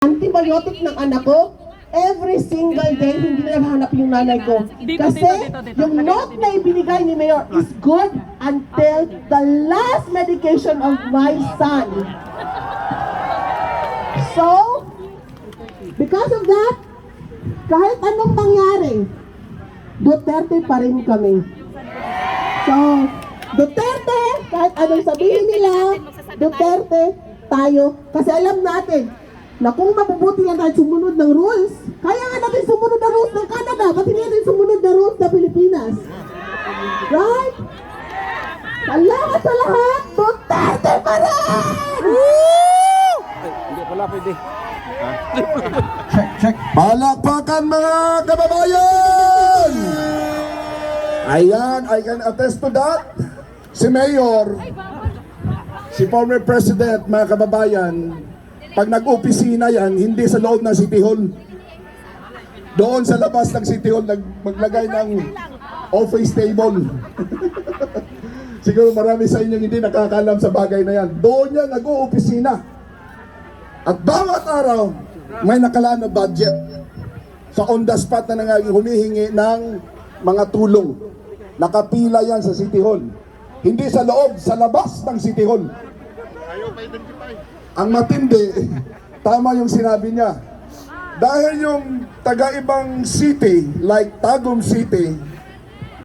Antibiotic ng anak ko, every single day, hindi na naghahanap yung nanay ko. Kasi yung note na ibinigay ni Mayor is good until the last medication of my son. So, because of that, kahit anong mangyari, Duterte pa rin kami. So, Duterte, kahit anong sabihin nila, Duterte, tayo. Kasi alam natin, na kung mabubuti lang tayo sumunod ng rules, kaya nga natin sumunod ng rules ng Canada, ba't hindi natin sumunod ng rules ng Pilipinas? Right? Salamat sa lahat, Duterte pa rin! Hindi pala pwede. Check. Palakpakan mga kababayan! Ayan, I can attest to that. Si Mayor, si former President, mga kababayan, pag nag-opisina yan, hindi sa loob ng City Hall. Doon sa labas ng City Hall, maglagay ng office table. Siguro marami sa inyo hindi nakakalam sa bagay na yan. Doon yan nag-opisina. At bawat araw, may nakalaan na budget. Sa on the spot na humihingi ng mga tulong. Nakapila yan sa City Hall. Hindi sa loob, sa labas ng City Hall. Ang matindi, tama yung sinabi niya. Dahil yung taga-ibang city, like Tagum City,